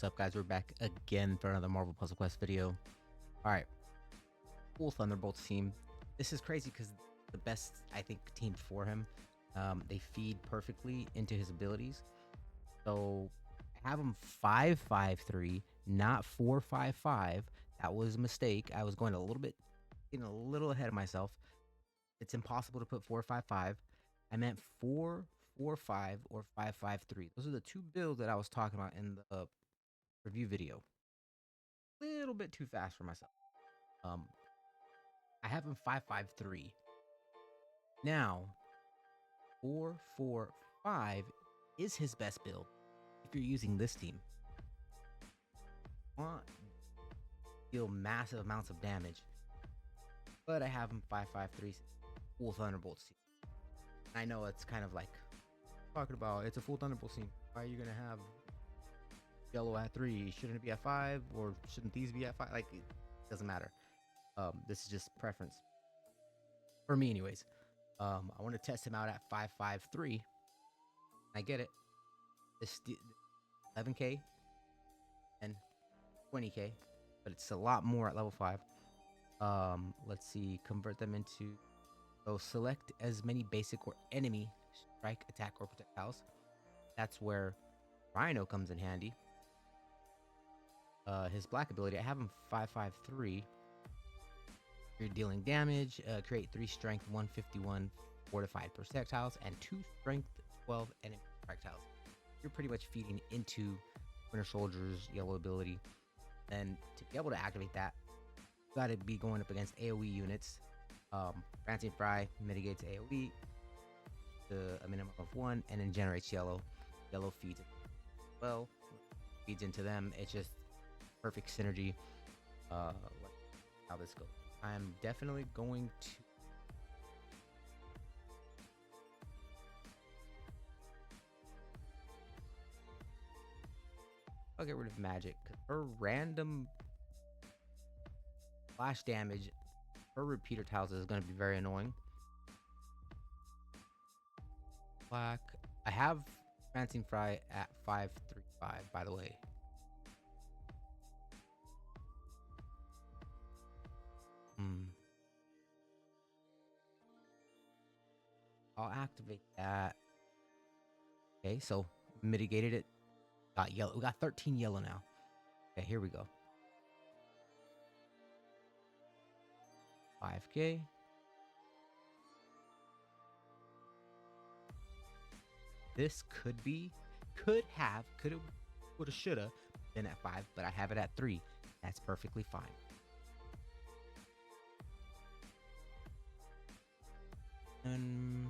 What's up, guys? We're back again for another Marvel Puzzle Quest video. All right, full Thunderbolts team. This is crazy because the best, I think, team for him. They feed perfectly into his abilities. So I have him 5-5-3, not 4-5-5. That was a mistake. I was going getting a little ahead of myself. It's impossible to put 4-5-5. I meant 4-4-5 or 5-5-3. Those are the two builds that I was talking about in the review video. Little bit too fast for myself. Um, I have him 5-5-3. Now, 4-4-5 is his best build if you're using this team. Want deal massive amounts of damage, but I have him 5-5-3 full Thunderbolts team. I know it's kind of like talking about it's a full Thunderbolts team. Why are you gonna have yellow at 3? Shouldn't it be at 5, or shouldn't these be at 5? Like, it doesn't matter. This is just preference for me, anyways. I want to test him out at 5-5-3. I get it. It's 11k and 20k, but it's a lot more at level 5. Let's see. Convert them into. So select as many basic or enemy strike, attack, or projectiles. That's where Rhino comes in handy. His black ability, I have him 5-5-3. You're dealing damage. Create 3 strength 151 fortified projectiles and 2 strength 12 enemy projectiles. You're pretty much feeding into Winter Soldier's yellow ability. And to be able to activate that, you got to be going up against AoE units. Fancy Fry mitigates AoE to a minimum of 1 and then generates yellow. Yellow feeds it. Well, feeds into them. It's just perfect synergy. How this goes. I'm definitely going to I'll get rid of magic. Her random flash damage, her repeater tiles is going to be very annoying. Black. I have Francine Fry at 5-3-5, by the way. I'll activate that. Okay, so mitigated it. Got yellow. We got 13 yellow now. Okay, here we go. 5k. This could have, woulda, shoulda been at 5, but I have it at 3. That's perfectly fine. And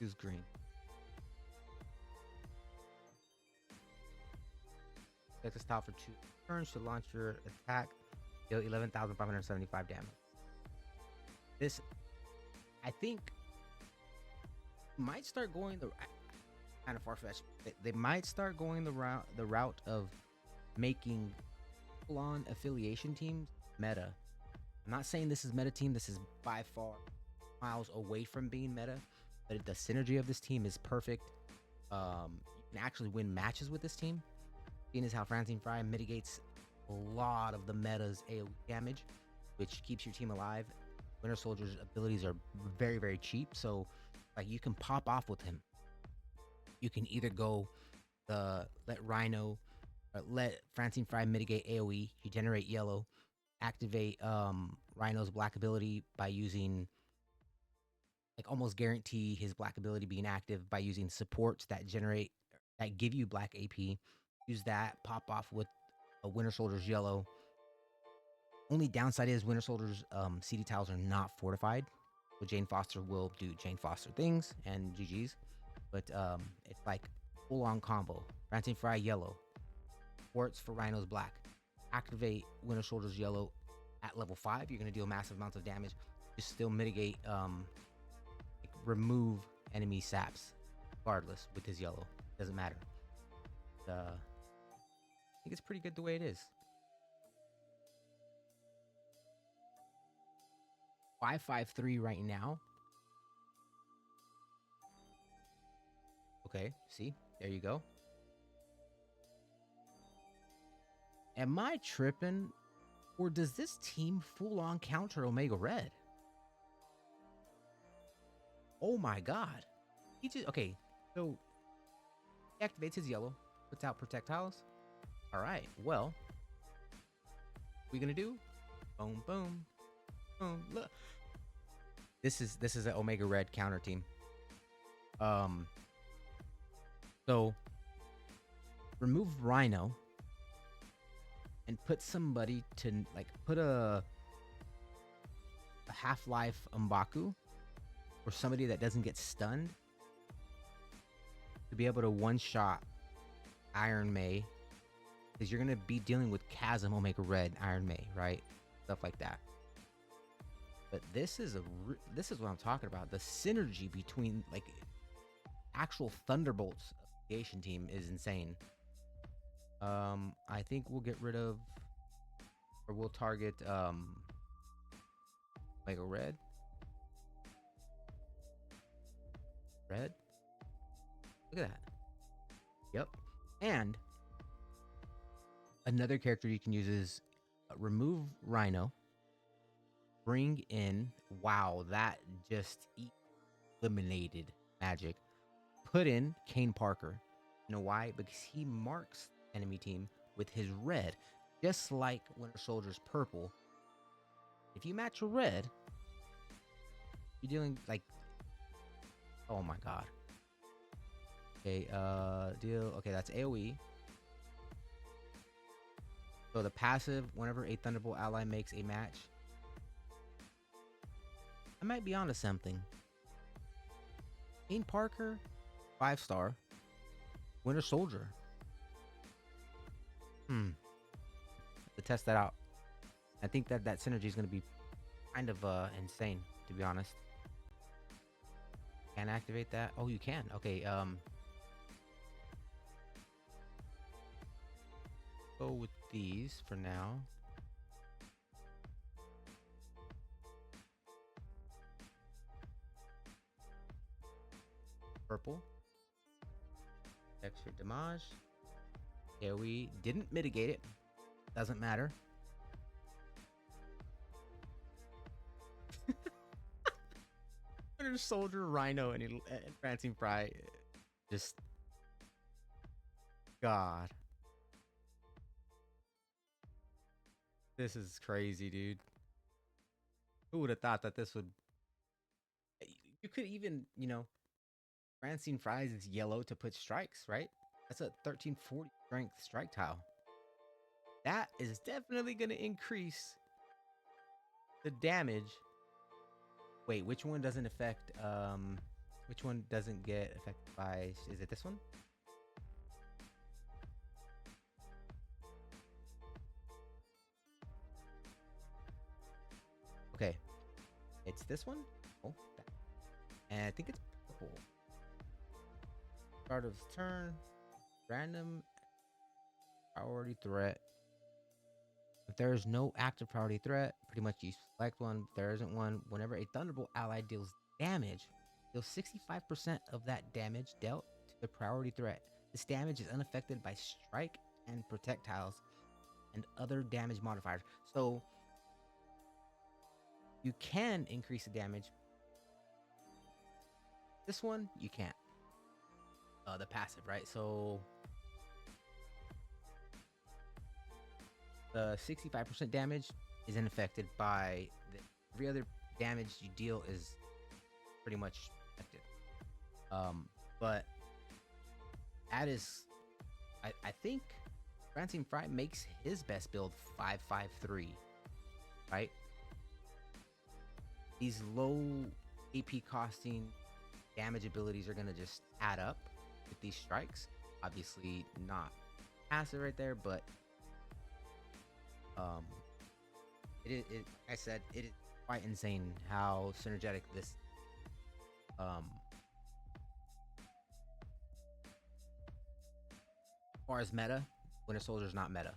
use green. Take this tile for 2 turns to launch your attack. Deal 11,575 damage. This, I think, might start going the kind of far-fetched. They might start going the route of making full-on affiliation teams meta. I'm not saying this is meta team. This is by far miles away from being meta, but the synergy of this team is perfect. You can actually win matches with this team. Seeing as how Francine Fry mitigates a lot of the meta's AoE damage, which keeps your team alive. Winter Soldier's abilities are very, very cheap, so like you can pop off with him. You can either go let Rhino, let Francine Fry mitigate AoE, he generate yellow, activate Rhino's black ability by using, like, almost guarantee his black ability being active by using supports that give you black AP. Use that, pop off with a Winter Soldier's yellow. Only downside is Winter Soldier's CD tiles are not fortified, so Jane Foster will do Jane Foster things and GG's. But it's like full-on combo. Francine Fry yellow, supports for Rhino's black. Activate Winter Soldier's yellow at level 5. You're gonna deal massive amounts of damage. Just still mitigate, like remove enemy saps, regardless with his yellow. Doesn't matter. I think it's pretty good the way it is. 5-5-3 right now. Okay, see, there you go. Am I tripping? Or does this team full on counter Omega Red? Oh my god. He just okay, so he activates his yellow, puts out projectiles. Alright, well. What we gonna do? Boom, boom, boom. Look. This is an Omega Red counter team. So remove Rhino and put somebody to like put a Half-Life M'Baku or somebody that doesn't get stunned to be able to one-shot Iron May, because you're gonna be dealing with Chasm, Omega Red, Iron May, right? Stuff like that. But this is what I'm talking about. The synergy between like actual Thunderbolts affiliation team is insane. I think we'll get rid of, or we'll target Omega Red. Red. Look at that. Yep. And another character you can use is remove Rhino. Bring in, wow, that just eliminated Magic. Put in Kane Parker. You know why? Because he marks enemy team with his red, just like Winter Soldier's purple. If you match a red, you're dealing like, oh my god. Okay, deal. Okay, that's AoE. So the passive, whenever a Thunderbolt ally makes a match, I might be onto something. Kane Parker, 5-star. Winter Soldier. To test that out. I think that synergy is going to be kind of insane, to be honest. Can activate that? Oh, you can. Okay, go with these for now. Purple. Extra damage. Yeah, we didn't mitigate it. Doesn't matter. Winter Soldier, Rhino, and Prancing Fry. Just God. This is crazy, dude. Who would have thought that this would... You could even, Francine Fries is yellow to put strikes, right? That's a 1340 strength strike tile. That is definitely going to increase the damage. Wait, which one doesn't affect, which one doesn't get affected by, is it this one? Okay, it's this one. Oh, that. And I think it's purple. Start of turn, random priority threat. If there is no active priority threat, pretty much you select one. If there isn't one, whenever a Thunderbolt ally deals damage, deal 65% of that damage dealt to the priority threat. This damage is unaffected by strike and projectiles and other damage modifiers. So you can increase the damage. This one, you can't. The passive, right? So the 65% damage isn't affected by every other damage you deal is pretty much affected. But that is, I think Francine Fry makes his best build 553, right? These low AP costing damage abilities are gonna just add up with these strikes. Obviously not passive right there, but I said it is quite insane how synergetic this as far as meta, Winter Soldier's not meta.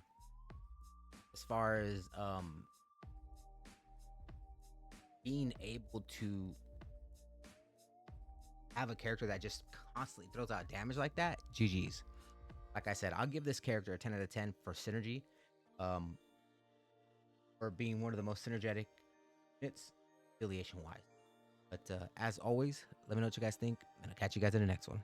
As far as being able to have a character that just constantly throws out damage like that, GG's. Like I said, I'll give this character a 10 out of 10 for synergy. um, for being one of the most synergetic units affiliation wise. But as always, let me know what you guys think, and I'll catch you guys in the next one.